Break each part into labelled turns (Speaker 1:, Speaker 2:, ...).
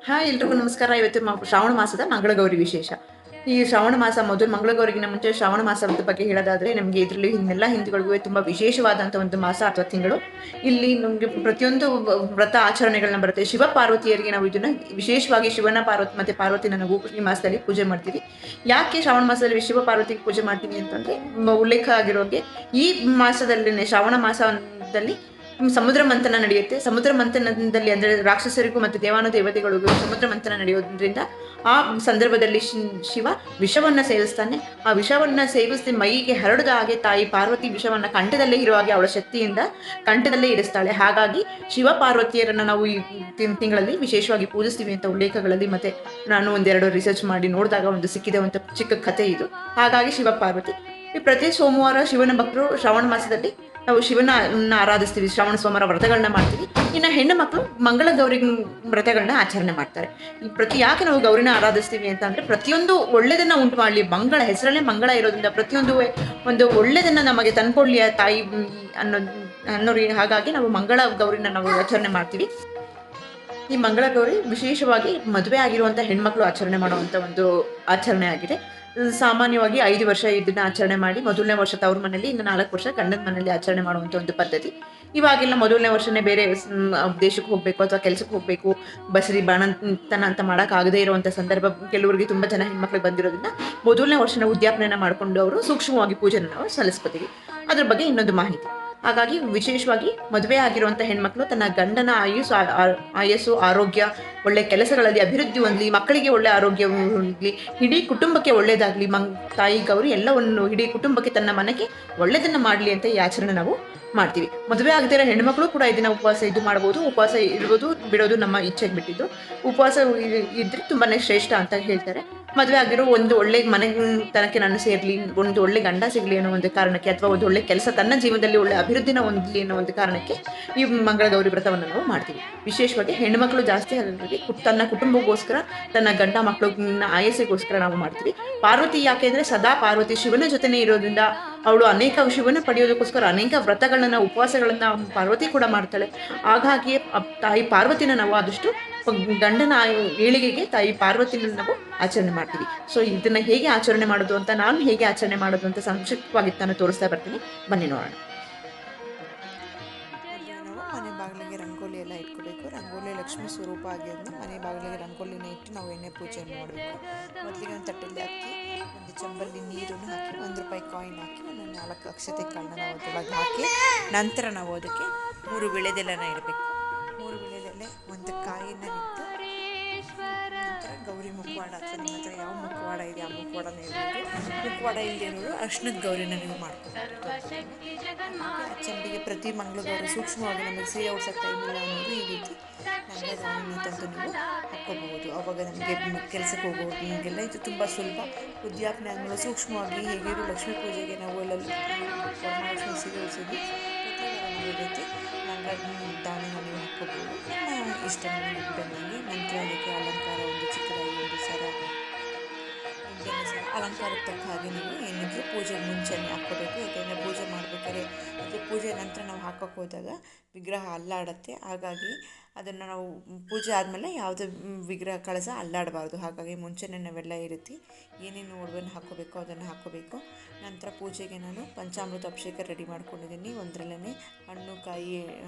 Speaker 1: Hi ಎಲ್ರಿಗೂ ನಮಸ್ಕಾರ. ಇವತ್ತು ಶ್ರಾವಣ ಮಾಸದ ಮಂಗಳಗೌರಿ ವಿಶೇಷ. ಈ ಶ್ರಾವಣ ಮಾಸ ಮೊದಲು ಮಂಗಳಗೌರಿಗಿನ ಮುಂಚೆ ಶ್ರಾವಣ ಮಾಸದ ಬಗ್ಗೆ ಹೇಳೋದಾದ್ರೆ ನಮಗೆ ಇದರಲ್ಲಿ ಎಲ್ಲ ಹಿಂದೂಗಳಿಗೂ ತುಂಬಾ ವಿಶೇಷವಾದಂಥ ಒಂದು ಮಾಸ ಅಥವಾ ತಿಂಗಳು. ಇಲ್ಲಿ ನಮಗೆ ಪ್ರತಿಯೊಂದು ವ್ರತ ಆಚರಣೆಗಳನ್ನ ಬರುತ್ತೆ. ಶಿವ ಪಾರ್ವತಿಯರಿಗೆ ನಾವು ಇದನ್ನ ವಿಶೇಷವಾಗಿ ಶಿವನ ಪಾರ್ವತಿ ಮತ್ತೆ ಪಾರ್ವತಿನ ನಾವು ಈ ಮಾಸದಲ್ಲಿ ಪೂಜೆ ಮಾಡ್ತೀವಿ. ಯಾಕೆ ಶ್ರಾವಣ ಮಾಸದಲ್ಲಿ ಶಿವ ಪಾರ್ವತಿಗೆ ಪೂಜೆ ಮಾಡ್ತೀವಿ ಅಂತಂದ್ರೆ ಉಲ್ಲೇಖ ಆಗಿರೋಗೆ ಈ ಮಾಸದಲ್ಲಿ ಶ್ರಾವಣ ಮಾಸದಲ್ಲಿ ಸಮುದ್ರ ಮಂಥನ ನಡೆಯುತ್ತೆ. ಸಮುದ್ರ ಮಂಥನದಲ್ಲಿ ಅಂದ್ರೆ ರಾಕ್ಷಸರಿಗೂ ಮತ್ತು ದೇವಾನು ದೇವತೆಗಳಿಗೂ ಸಮುದ್ರ ಮಂಥನ ನಡೆಯೋದ್ರಿಂದ ಆ ಸಂದರ್ಭದಲ್ಲಿ ಶಿವ ವಿಷವನ್ನ ಸೇವಿಸ್ತಾನೆ. ಆ ವಿಷವನ್ನ ಸೇವಿಸಿ ಮೈಗೆ ಹರಡದ ಹಾಗೆ ತಾಯಿ ಪಾರ್ವತಿ ವಿಷವನ್ನ ಕಂಠದಲ್ಲೇ ಇರುವ ಹಾಗೆ ಅವಳ ಶಕ್ತಿಯಿಂದ ಕಂಠದಲ್ಲೇ ಇರಿಸ್ತಾಳೆ. ಹಾಗಾಗಿ ಶಿವ ಪಾರ್ವತಿಯರನ್ನ ನಾವು ಈ ತಿಂಗಳಲ್ಲಿ ವಿಶೇಷವಾಗಿ ಪೂಜಿಸ್ತೀವಿ ಅಂತ ಉಲ್ಲೇಖಗಳಲ್ಲಿ ಮತ್ತೆ ನಾನು ಒಂದೆರಡು ರಿಸರ್ಚ್ ಮಾಡಿ ನೋಡಿದಾಗ ಒಂದು ಸಿಕ್ಕಿದ ಒಂದು ಚಿಕ್ಕ ಕಥೆ ಇದು. ಹಾಗಾಗಿ ಶಿವ ಪಾರ್ವತಿ ಈ ಪ್ರತಿ ಸೋಮವಾರ ಶಿವನ ಭಕ್ತರು ಶ್ರಾವಣ ಮಾಸದಲ್ಲಿ ನಾವು ಶಿವನ ಆರಾಧಿಸ್ತೀವಿ. ಶ್ರಾವಣ ಸೋಮವಾರ ವ್ರತಗಳನ್ನ ಮಾಡ್ತೀವಿ. ಇನ್ನು ಹೆಣ್ಣು ಮಕ್ಕಳು ಮಂಗಳ ಗೌರಿ ವ್ರತಗಳನ್ನ ಆಚರಣೆ ಮಾಡ್ತಾರೆ. ಈ ಯಾಕೆ ನಾವು ಗೌರಿನ ಆರಾಧಿಸ್ತೀವಿ ಅಂತ ಅಂದ್ರೆ ಪ್ರತಿಯೊಂದು ಒಳ್ಳೆದನ್ನ ಉಂಟು ಮಾಡಲಿ, ಮಂಗಳ ಹೆಸರಲ್ಲೇ ಮಂಗಳ ಇರೋದ್ರಿಂದ ಪ್ರತಿಯೊಂದು ಒಂದು ಒಳ್ಳೆದನ್ನ ನಮಗೆ ತಂದ್ಕೊಡ್ಲಿ ಆ ತಾಯಿ ಅನ್ನೋರಿ. ಹಾಗಾಗಿ ನಾವು ಮಂಗಳ ಗೌರಿನ ನಾವು ಆಚರಣೆ ಮಾಡ್ತೀವಿ. ಈ ಮಂಗಳ ಗೌರಿ ವಿಶೇಷವಾಗಿ ಮದುವೆ ಆಗಿರುವಂಥ ಹೆಣ್ಮಕ್ಳು ಆಚರಣೆ ಮಾಡುವಂಥ ಒಂದು ಆಚರಣೆ ಆಗಿದೆ. ಸಾಮಾನ್ಯವಾಗಿ 5 ವರ್ಷ ಇದನ್ನ ಆಚರಣೆ ಮಾಡಿ ಮೊದಲನೇ ವರ್ಷ ತವ್ರ ಮನೆಯಲ್ಲಿ, ಇನ್ನು 4 ವರ್ಷ ಗಂಡನ ಮನೆಯಲ್ಲಿ ಆಚರಣೆ ಮಾಡುವಂಥ ಒಂದು ಪದ್ಧತಿ. ಇವಾಗೆಲ್ಲ ಮೊದಲನೇ ವರ್ಷನೇ ಬೇರೆ ದೇಶಕ್ಕೆ ಹೋಗಬೇಕು ಅಥವಾ ಕೆಲಸಕ್ಕೆ ಹೋಗಬೇಕು, ಬಸರಿ ಬಾಣಂತನ ಅಂತ ಮಾಡೋಕ್ಕಾಗದೇ ಇರುವಂಥ ಸಂದರ್ಭ ಕೆಲವರಿಗೆ ತುಂಬ ಜನ ಹೆಣ್ಮಕ್ಳಿಗೆ ಬಂದಿರೋದ್ರಿಂದ ಮೊದಲನೇ ವರ್ಷನ ಉದ್ಯಾಪನೆಯನ್ನು ಮಾಡಿಕೊಂಡು ಅವರು ಸೂಕ್ಷ್ಮವಾಗಿ ಪೂಜೆನ ನಾವು ಸಲ್ಲಿಸ್ಕೋತೀವಿ. ಅದ್ರ ಬಗ್ಗೆ ಇನ್ನೊಂದು ಮಾಹಿತಿ. ಹಾಗಾಗಿ ವಿಶೇಷವಾಗಿ ಮದುವೆ ಆಗಿರುವಂಥ ಹೆಣ್ಮಕ್ಳು ತನ್ನ ಗಂಡನ ಆಯಸ್ಸು ಆರೋಗ್ಯ ಒಳ್ಳೆ ಕೆಲಸಗಳಲ್ಲಿ ಅಭಿವೃದ್ಧಿ ಹೊಂದಲಿ, ಮಕ್ಕಳಿಗೆ ಒಳ್ಳೆ ಆರೋಗ್ಯ ಹೊಂದಲಿ, ಇಡೀ ಕುಟುಂಬಕ್ಕೆ ಒಳ್ಳೇದಾಗಲಿ, ತಾಯಿ ಗೌರಿ ಎಲ್ಲವನ್ನು ಇಡೀ ಕುಟುಂಬಕ್ಕೆ ತನ್ನ ಮನೆಗೆ ಒಳ್ಳೆದನ್ನ ಮಾಡಲಿ ಅಂತ ಈ ಆಚರಣೆ ನಾವು ಮಾಡ್ತೀವಿ. ಮದುವೆ ಆಗದಿರೋ ಹೆಣ್ಮಕ್ಳು ಕೂಡ ಇದನ್ನ ಉಪವಾಸ ಇದು ಮಾಡ್ಬೋದು. ಉಪವಾಸ ಇರ್ಬೋದು ಬಿಡೋದು ನಮ್ಮ ಇಚ್ಛೆಗೆ ಬಿಟ್ಟಿದ್ದು. ಉಪವಾಸ ಇದ್ರೆ ತುಂಬಾನೇ ಶ್ರೇಷ್ಠ ಅಂತ ಹೇಳ್ತಾರೆ. ಮದುವೆ ಆಗಿರೋ ಒಂದು ಒಳ್ಳೆ ಮನೆ ತನಕ್ಕೆ ನಾನು ಸೇರ್ಲಿ, ಒಂದು ಒಳ್ಳೆ ಗಂಡ ಸಿಗ್ಲಿ ಅನ್ನೋ ಒಂದು ಕಾರಣಕ್ಕೆ, ಅಥವಾ ಒಂದು ಒಳ್ಳೆ ಕೆಲಸ ತನ್ನ ಜೀವನದಲ್ಲಿ ಒಳ್ಳೆ ಅಭಿವೃದ್ಧಿನ ಹೊಂದಲಿ ಅನ್ನೋ ಒಂದು ಕಾರಣಕ್ಕೆ ಈ ಮಂಗಳ ಗೌರಿ ವ್ರತವನ್ನು ನಾವು ಮಾಡ್ತೀವಿ. ವಿಶೇಷವಾಗಿ ಹೆಣ್ಮಕ್ಳು ಜಾಸ್ತಿ ಹಾಗಾಗಿ ತನ್ನ ಕುಟುಂಬಕ್ಕೋಸ್ಕರ, ತನ್ನ ಗಂಡ ಮಕ್ಕಳು ಆಯಸ್ಸಿಗೋಸ್ಕರ ನಾವು ಮಾಡ್ತೀವಿ. ಪಾರ್ವತಿ ಯಾಕೆ ಅಂದ್ರೆ ಸದಾ ಪಾರ್ವತಿ ಶಿವನ ಜೊತೆನೇ ಇರೋದ್ರಿಂದ ಅವಳು ಅನೇಕ ಶಿವನ ಪಡೆಯೋದಕ್ಕೋಸ್ಕರ ಅನೇಕ ವ್ರತಗಳನ್ನ ಉಪವಾಸಗಳನ್ನ ಪಾರ್ವತಿ ಕೂಡ ಮಾಡ್ತಾಳೆ. ಹಾಗಾಗಿ ತಾಯಿ ಪಾರ್ವತಿನ ನಾವು ಆದಷ್ಟು ಗಂಡನ ಏಳಿಗೆಗೆ ತಾಯಿ ಪಾರ್ವತಿನ ನಾವು ಆಚರಣೆ ಮಾಡ್ತೀವಿ. ಸೊ ಇದನ್ನ ಹೇಗೆ ಆಚರಣೆ ಮಾಡೋದು ಅಂತ, ನಾನು ಹೇಗೆ ಆಚರಣೆ ಮಾಡೋದು ಅಂತ ಸಂಕ್ಷಿಪ್ತವಾಗಿ ನಾನು ತೋರಿಸ್ತಾ ಬರ್ತೀನಿ. ಬನ್ನಿ ನೋಡೋಣ.
Speaker 2: ನಾವು ಮನೆ ಬಾಗಿಲಿಗೆ ರಂಗೋಲಿ ಎಲ್ಲ ಇಟ್ಕೋಬೇಕು. ರಂಗೋಲಿ ಲಕ್ಷ್ಮೀ ಸ್ವರೂಪ ಆಗಿರೋದ್ರಿಂದ ಮನೆ ಬಾಗಿಲಿಗೆ ರಂಗೋಲಿನ ಇಟ್ಟು ನಾವು ಎಣ್ಣೆ ಪೂಜೆಯನ್ನು ಮಾಡಬೇಕು. ಮೊದಲಿಗೆ ಒಂದು ತಟ್ಟೆಯಲ್ಲಿ ಹಾಕಿ, ಒಂದು ಚಂಬಲ್ಲಿ ನೀರನ್ನು ಹಾಕಿ, ₹1 ಕಾಯಿನ್ ಹಾಕಿ, ಒಂದು 4 ಅಕ್ಷತೆ ಕಾಳನ್ನ ನಾವು ಅದರೊಳಗೆ ಹಾಕಿ, ನಂತರ ನಾವು ಅದಕ್ಕೆ 3 ವಿಳೆದೆಲೆನ ಇಡಬೇಕು. 3 ವಿಳೆದೆಲೆ, ಒಂದು ಕಾಯಿನ ಇಟ್ಟು, ನಂತರ ಗೌರಿ ಮುಖವಾಡ ಅಥವಾ ನಿಮ್ಮ ಹತ್ರ ಯಾವ ಮುಖವಾಡ ಇದೆ ಆ ಮುಖವಾಡನ ಇಡಬೇಕು. ಮುಖವಾಡ ಇಲ್ಲದಿರೋರು ಅರ್ಶಿನದ ಗೌರಿನ ನೀವು ಮಾಡ್ಕೊಬೋದು. ಆ ಚೆಂಬಿಗೆ ಪ್ರತಿ ಮಂಗಳ ಗೌರಿ ಸೂಕ್ಷ್ಮವಾಗಿ ನಮಗೆ ಸೀರೆ ಉಡ್ಸೋಕ್ಕೆ ಟೈಮ್ ಇಲ್ಲ ಅನ್ನೋದು ಈ ರೀತಿ ಮಂಗಳ ಗೌರಿನ ತಂದು ನೀವು ಹಾಕ್ಕೋಬಹುದು. ಆವಾಗ ನಮಗೆ ಕೆಲಸಕ್ಕೆ ಹೋಗೋರಿಗೆಲ್ಲ ಇದು ತುಂಬ ಸುಲಭ. ಉದ್ಯಾಪನೆ ಆದಮೇಲೆ ಸೂಕ್ಷ್ಮವಾಗಿ ಹೇಗಿರೋ ಲಕ್ಷ್ಮೀ ಪೂಜೆಗೆ ನಾವು ಎಲ್ಲೆಲ್ಲ ವರಮಹಾಲಕ್ಷ್ಮಿ ಸೀರೆ ಉಡಿಸಿದ್ವಿ, ಪ್ರತಿ ವಾರ ನಾವು ರೀತಿ ಮಂಗಳ ದಾವಣಿನ ನೀವು ಹಾಕ್ಕೋಬೋದು. ಇಷ್ಟ ನಿಮಗೆ ಬಂದಂಗೆ. ನಂತರ ಅದಕ್ಕೆ ಅಲಂಕಾರ, ಒಂದು ಚಿಕ್ಕದಾಗಿ ಒಂದು ಸರ, ಇಂಡಿಯನ್ ಸರ, ಅಲಂಕಾರಕ್ಕೆ ತಕ್ಕ ಹಾಗೆ ನೀವು ಏನಿದ್ರು ಪೂಜೆ ಮುಂಚೆನೇ ಹಾಕ್ಕೋಬೇಕು. ಯಾಕೆಂದರೆ ಪೂಜೆ ಮಾಡಬೇಕಾದ್ರೆ ಅದು ಪೂಜೆ ನಂತರ ನಾವು ಹಾಕೋಕ್ಕೆ ಹೋದಾಗ ವಿಗ್ರಹ ಅಲ್ಲಾಡುತ್ತೆ. ಹಾಗಾಗಿ ಅದನ್ನು ನಾವು ಪೂಜೆ ಆದಮೇಲೆ ಯಾವುದೇ ವಿಗ್ರಹ ಕಳಸ ಅಲ್ಲಾಡಬಾರ್ದು. ಹಾಗಾಗಿ ಮುಂಚೆನೇ ನಾವೆಲ್ಲ ಈ ರೀತಿ ಏನೇನು ಒಡವೆನ ಹಾಕ್ಕೋಬೇಕು ಅದನ್ನು ಹಾಕ್ಕೋಬೇಕು. ನಂತರ ಪೂಜೆಗೆ ನಾನು ಪಂಚಾಮೃತ ಅಭಿಷೇಕ ರೆಡಿ ಮಾಡ್ಕೊಂಡಿದ್ದೀನಿ. ಒಂದರಲ್ಲೇ ಹಣ್ಣು, ಕಾಯಿ,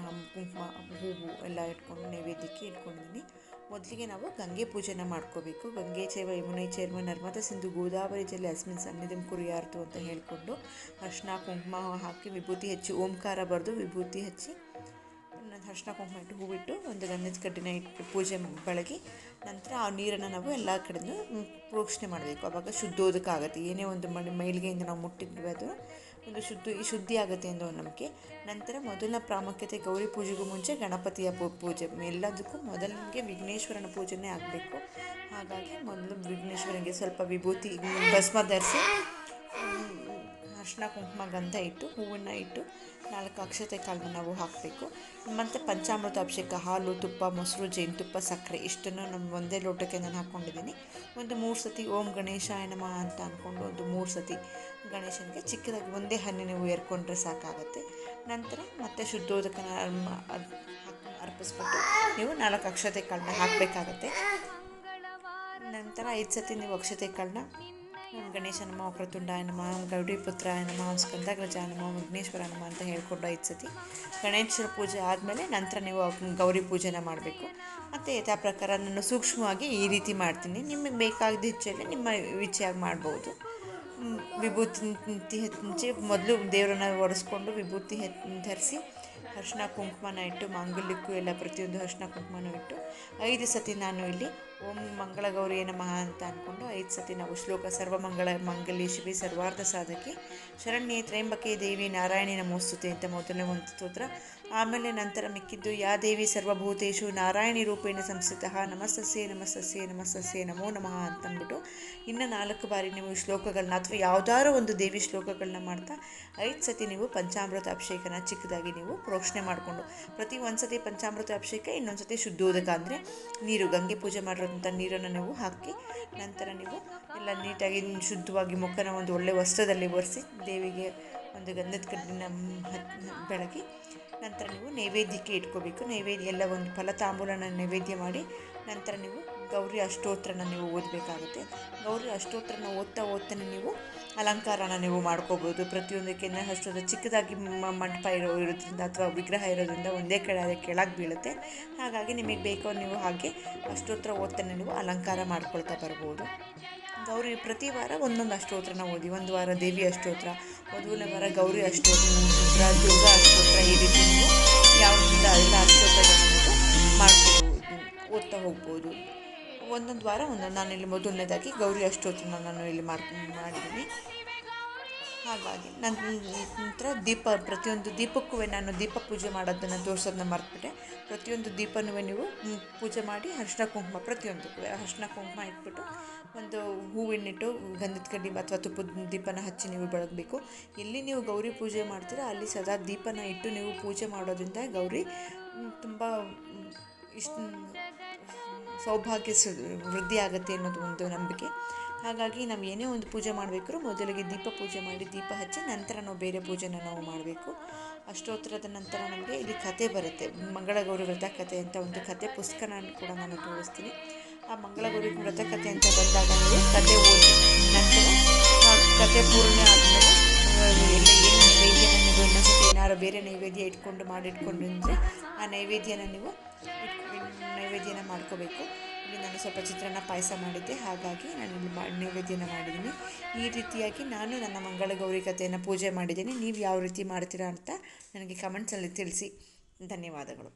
Speaker 2: ಕುಂಕುಮ, ಹೂವು ಎಲ್ಲ ಇಟ್ಕೊಂಡು ನೈವೇದ್ಯಕ್ಕೆ ಇಟ್ಕೊಂಡಿದ್ದೀನಿ. ಮೊದಲಿಗೆ ನಾವು ಗಂಗೆ ಪೂಜೆನ ಮಾಡ್ಕೋಬೇಕು. ಗಂಗೆ ಚೈವ ಯಮುನೈ ಚೈರ್ಮ ನರ್ಮದಾ ಸಿಂಧು ಗೋದಾವರಿ ಜಲ ಅಸ್ಮಿನ್ ಸನ್ನಿಧಿಂ ಕುರಿಯಾರ್ತು ಅಂತ ಹೇಳಿಕೊಂಡು ಅರ್ಶಿನ ಕುಂಕುಮ ಹಾಕಿ ವಿಭೂತಿ ಹಚ್ಚಿ, ಓಂಕಾರ ಬರೆದು ವಿಭೂತಿ ಹಚ್ಚಿ, ಅರ್ಶಿನ ಕುಂಕುಮ ಇಟ್ಟು ಹೂವಿಟ್ಟು ಒಂದು ಗಂಧದ ಕಡ್ಡಿನ ಇಟ್ಟು ಪೂಜೆ ಬೆಳಗಿ, ನಂತರ ಆ ನೀರನ್ನು ನಾವು ಎಲ್ಲ ಕಡೆಯೂ ಪ್ರೋಕ್ಷಣೆ ಮಾಡಬೇಕು. ಆವಾಗ ಶುದ್ಧೋದಕ ಆಗುತ್ತೆ. ಏನೇ ಒಂದು ಮೈಲಿಗೆಯಿಂದ ನಾವು ಮುಟ್ಟಿದ್ವಿ ಅದು ಒಂದು ಶುದ್ಧಿ ಆಗುತ್ತೆ ಎಂದು ನಂಬಿಕೆ. ನಂತರ ಮೊದಲನ ಪ್ರಾಮುಖ್ಯತೆ ಗೌರಿ ಪೂಜೆಗೂ ಮುಂಚೆ ಗಣಪತಿಯ ಪೂಜೆ. ಎಲ್ಲದಕ್ಕೂ ಮೊದಲಿಗೆ ವಿಘ್ನೇಶ್ವರನ ಪೂಜೆನೇ ಆಗಬೇಕು. ಹಾಗಾಗಿ ಮೊದಲು ವಿಘ್ನೇಶ್ವರನಿಗೆ ಸ್ವಲ್ಪ ವಿಭೂತಿ ಭಸ್ಮ ಧರಿಸಿ, ಅರ್ಶಿನ ಕುಂಕುಮ ಗಂಧ ಇಟ್ಟು, ಹೂವನ್ನು ಇಟ್ಟು, 4 ಅಕ್ಷತೆ ಕಾಳನ್ನ ನಾವು ಹಾಕಬೇಕು. ಮತ್ತು ಪಂಚಾಮೃತ ಅಭಿಷೇಕ, ಹಾಲು, ತುಪ್ಪ, ಮೊಸರು, ಜೇನುತುಪ್ಪ, ಸಕ್ಕರೆ ಇಷ್ಟನ್ನು ನಮ್ಮ ಒಂದೇ ಲೋಟಕ್ಕೆ ನಾನು ಹಾಕ್ಕೊಂಡಿದ್ದೀನಿ. ಒಂದು 3 ಸತಿ ಓಂ ಗಣೇಶಾಯ ನಮಃ ಅಂತ ಅಂದ್ಕೊಂಡು ಒಂದು 3 ಸತಿ ಗಣೇಶನಿಗೆ ಚಿಕ್ಕದಾಗಿ ಒಂದೇ ಹನಿ ನೀವು ಏರ್ಕೊಂಡ್ರೆ ಸಾಕಾಗುತ್ತೆ. ನಂತರ ಮತ್ತೆ ಶುದ್ಧೋದಕನ ಅರ್ಪಿಸ್ಬಿಟ್ಟು ನೀವು 4 ಅಕ್ಷತೆ ಕಾಳನ್ನ ಹಾಕಬೇಕಾಗತ್ತೆ. ನಂತರ 5 ಸತಿ ನೀವು ಅಕ್ಷತೆ ಕಾಳನ್ನ ಗಣೇಶ ನಮ, ವಕ್ರತುಂಡಾಯ ನಮ, ಗೌರಿಪುತ್ರಾಯ ನಮ, ಸ್ಕಂದಗ್ರಜಾಯ ನಮ, ವಿಘ್ನೇಶ್ವರ ನಮ ಅಂತ ಹೇಳ್ಕೊಂಡು 5 ಸತಿ ಗಣೇಶರ ಪೂಜೆ ಆದಮೇಲೆ ನಂತರ ನೀವು ಗೌರಿ ಪೂಜೆನ ಮಾಡಬೇಕು. ಮತ್ತು ಯಥಾ ಪ್ರಕಾರ ನಾನು ಸೂಕ್ಷ್ಮವಾಗಿ ಈ ರೀತಿ ಮಾಡ್ತೀನಿ. ನಿಮಗೆ ಬೇಕಾದ ಹೆಚ್ಚಲ್ಲಿ ನಿಮ್ಮ ಇಚ್ಛೆಯಾಗಿ ಮಾಡ್ಬೋದು. ವಿಭೂತಿ ಹಚ್ಚಿ ಮೊದಲು ದೇವರನ್ನ ಒರೆಸ್ಕೊಂಡು ವಿಭೂತಿ ಧರಿಸಿ ಅರಿಶಿನ ಕುಂಕುಮನ ಇಟ್ಟು ಮಾಂಗಲ್ಯಕ್ಕೂ ಎಲ್ಲ ಪ್ರತಿಯೊಂದು ಅರಿಶಿನ ಕುಂಕುಮನ ಇಟ್ಟು 5 ಸತಿ ನಾನು ಇಲ್ಲಿ ಓಂ ಮಂಗಳಗೌರಿಯೇ ನಮಃ ಅಂತ ಅಂದ್ಕೊಂಡು 5 ಸತಿ ನಾವು ಶ್ಲೋಕ ಸರ್ವಮಂಗಳ ಮಂಗಲ್ಯ ಶಿವೆ ಸರ್ವಾರ್ಥ ಸಾಧಕಿ ಶರಣ್ಯೇ ತ್ರ್ಯಂಬಕೆ ದೇವಿ ನಾರಾಯಣಿ ನಮೋಸ್ತುತೆ ಅಂತ ಮೊದಲನೇ ಒಂದು ಸ್ತೋತ್ರ. ಆಮೇಲೆ ನಂತರ ಮಿಕ್ಕಿದ್ದು ಯಾ ದೇವಿ ಸರ್ವಭೂತೇಶು ನಾರಾಯಣಿ ರೂಪೇಣ ಸಂಸ್ಥಿತಃ ನಮಸ್ತಸ್ಯೇ ನಮಸ್ತಸ್ಯೇ ನಮಸ್ತಸ್ಯೇ ನಮೋ ನಮಃ ಅಂತಂದ್ಬಿಟ್ಟು ಇನ್ನು 4 ಬಾರಿ ನೀವು ಶ್ಲೋಕಗಳನ್ನ ಅಥವಾ ಯಾವುದಾದ್ರೂ ಒಂದು ದೇವಿ ಶ್ಲೋಕಗಳನ್ನ ಮಾಡ್ತಾ 5 ಸತಿ ನೀವು ಪಂಚಾಮೃತ ಅಭಿಷೇಕನ ಚಿಕ್ಕದಾಗಿ ನೀವು ಪ್ರೋಕ್ಷಣೆ ಮಾಡಿಕೊಂಡು ಪ್ರತಿ ಒಂದು ಸತಿ ಪಂಚಾಮೃತ ಅಭಿಷೇಕ, ಇನ್ನೊಂದು ಸತಿ ಶುದ್ಧೋದಕ ಅಂದರೆ ನೀರು, ಗಂಗೆ ಪೂಜೆ ಮಾಡಿರೋಂಥ ನೀರನ್ನು ನೀವು ಹಾಕಿ ನಂತರ ನೀವು ಎಲ್ಲ ನೀಟಾಗಿ ಶುದ್ಧವಾಗಿ ಮುಖನ ಒಂದು ಒಳ್ಳೆಯ ವಸ್ತ್ರದಲ್ಲಿ ಒರೆಸಿ ದೇವಿಗೆ ಒಂದು ಗಂಧದ ಕಡ್ಡಿನ ಬೆಳಗಿ ನಂತರ ನೀವು ನೈವೇದ್ಯಕ್ಕೆ ಇಟ್ಕೋಬೇಕು. ನೈವೇದ್ಯ ಎಲ್ಲ ಒಂದು ಫಲತಾಂಬೂಲನ ನೈವೇದ್ಯ ಮಾಡಿ ನಂತರ ನೀವು ಗೌರಿ ಅಷ್ಟೋತ್ರನ ನೀವು ಓದಬೇಕಾಗುತ್ತೆ. ಗೌರಿ ಅಷ್ಟೋತ್ರನ ಓದ್ತಾನೆ ನೀವು ಅಲಂಕಾರನ ನೀವು ಮಾಡ್ಕೋಬೋದು. ಪ್ರತಿಯೊಂದಕ್ಕೆ ಅಷ್ಟೊಂದು ಚಿಕ್ಕದಾಗಿ ಮಂಟಪ ಇರೋದ್ರಿಂದ ಅಥವಾ ವಿಗ್ರಹ ಇರೋದ್ರಿಂದ ಒಂದೇ ಕಡೆ ಕೆಳಗೆ ಬೀಳುತ್ತೆ. ಹಾಗಾಗಿ ನಿಮಗೆ ಬೇಕೋ ನೀವು ಹಾಗೆ ಅಷ್ಟೋತ್ರ ಓದ್ತಾನೆ ನೀವು ಅಲಂಕಾರ ಮಾಡ್ಕೊಳ್ತಾ ಬರ್ಬೋದು. ಗೌರಿ ಪ್ರತಿ ವಾರ ಒಂದೊಂದು ಅಷ್ಟೋತ್ರನ ಓದಿ. ಒಂದು ವಾರ ದೇವಿ ಅಷ್ಟೋತ್ರ, ಮೊದಲನೇ ವಾರ ಗೌರಿ ಅಷ್ಟೋತ್ರ, ದುರ್ಗಾ ಅಷ್ಟೋತ್ರ, ಈ ರೀತಿ ನೀವು ಯಾವುದರಿಂದ ಎಲ್ಲ ಅಷ್ಟೋತ್ರಗಳನ್ನು ಮಾಡ್ಕೋಬೋದು, ಓದ್ತಾ ಹೋಗ್ಬೋದು. ಒಂದೊಂದು ವಾರ ಒಂದೊಂದು. ನಾನಿಲ್ಲಿ ಮೊದಲನೇದಾಗಿ ಗೌರಿ ಅಷ್ಟೋತ್ರನ ನಾನು ಇಲ್ಲಿ ಮಾಡಿದ್ದೀನಿ. ಹಾಗಾಗಿ ನಂತರ ಪ್ರತಿಯೊಂದು ದೀಪಕ್ಕೂ ನಾನು ದೀಪ ಪೂಜೆ ಮಾಡೋದನ್ನು ತೋರಿಸೋದನ್ನ ಮರೆತುಬಿಟ್ಟೆ. ಪ್ರತಿಯೊಂದು ದೀಪನೂ ನೀವು ಪೂಜೆ ಮಾಡಿ ಅರಿಶಿನ ಕುಂಕುಮ ಪ್ರತಿಯೊಂದಕ್ಕೂ ಅರಿಶಿನ ಕುಂಕುಮ ಇಟ್ಬಿಟ್ಟು ಒಂದು ಹೂವಿನಿಟ್ಟು ಗಂಧದ ಕಡ್ಡಿ ಅಥವಾ ತುಪ್ಪದ ದೀಪನ ಹಚ್ಚಿ ನೀವು ಬೆಳಗಬೇಕು. ಎಲ್ಲಿ ನೀವು ಗೌರಿ ಪೂಜೆ ಮಾಡ್ತೀರೋ ಅಲ್ಲಿ ಸದಾ ದೀಪನ ಇಟ್ಟು ನೀವು ಪೂಜೆ ಮಾಡೋದ್ರಿಂದ ಗೌರಿ ತುಂಬ ಸೌಭಾಗ್ಯ ವೃದ್ಧಿ ಆಗುತ್ತೆ ಅನ್ನೋದು ಒಂದು ನಂಬಿಕೆ. ಹಾಗಾಗಿ ನಾವು ಏನೇ ಒಂದು ಪೂಜೆ ಮಾಡಬೇಕಾದ್ರೂ ಮೊದಲಿಗೆ ದೀಪ ಪೂಜೆ ಮಾಡಿ ದೀಪ ಹಚ್ಚಿ ನಂತರ ನಾವು ಬೇರೆ ಪೂಜೆನ ನಾವು ಮಾಡಬೇಕು. ಅಷ್ಟೋತ್ತರದ ನಂತರ ನಮಗೆ ಇಲ್ಲಿ ಕತೆ ಬರುತ್ತೆ, ಮಂಗಳಗೌರಿ ವ್ರತ ಕತೆ ಅಂತ ಒಂದು ಕತೆ ಪುಸ್ತಕನ ಕೂಡ ನಾನು ತೋರಿಸ್ತೀನಿ. ಆ ಮಂಗಳಗೌರಿ ವ್ರತ ಕತೆ ಅಂತ ಬಂದಾಗ ನೀವು ಕತೆ ಓದಿ ನಂತರ ಕತೆ ಪೂರ್ಣ ಆದಮೇಲೆ ಎಲ್ಲ ಏನು ನೈವೇದ್ಯನ ನೀವು ಇನ್ನೊಂದ್ಸತಿ ಏನಾರು ಬೇರೆ ನೈವೇದ್ಯ ಮಾಡಿಟ್ಕೊಂಡಿದ್ರೆ ಆ ನೈವೇದ್ಯನ ಮಾಡ್ಕೋಬೇಕು. ಇಲ್ಲಿ ನಾನು ಸ್ವಲ್ಪ ಚಿತ್ರಾನ್ನ ಪಾಯಸ ಮಾಡಿದ್ದೆ, ಹಾಗಾಗಿ ನಾನು ಇಲ್ಲಿ ನೈವೇದ್ಯನ ಮಾಡಿದ್ದೀನಿ. ಈ ರೀತಿಯಾಗಿ ನಾನು ನನ್ನ ಮಂಗಳಗೌರಿ ಕಥೆಯನ್ನು ಪೂಜೆ ಮಾಡಿದ್ದೀನಿ. ನೀವು ಯಾವ ರೀತಿ ಮಾಡ್ತೀರಾ ಅಂತ ನನಗೆ ಕಮೆಂಟ್ಸಲ್ಲಿ ತಿಳಿಸಿ. ಧನ್ಯವಾದಗಳು.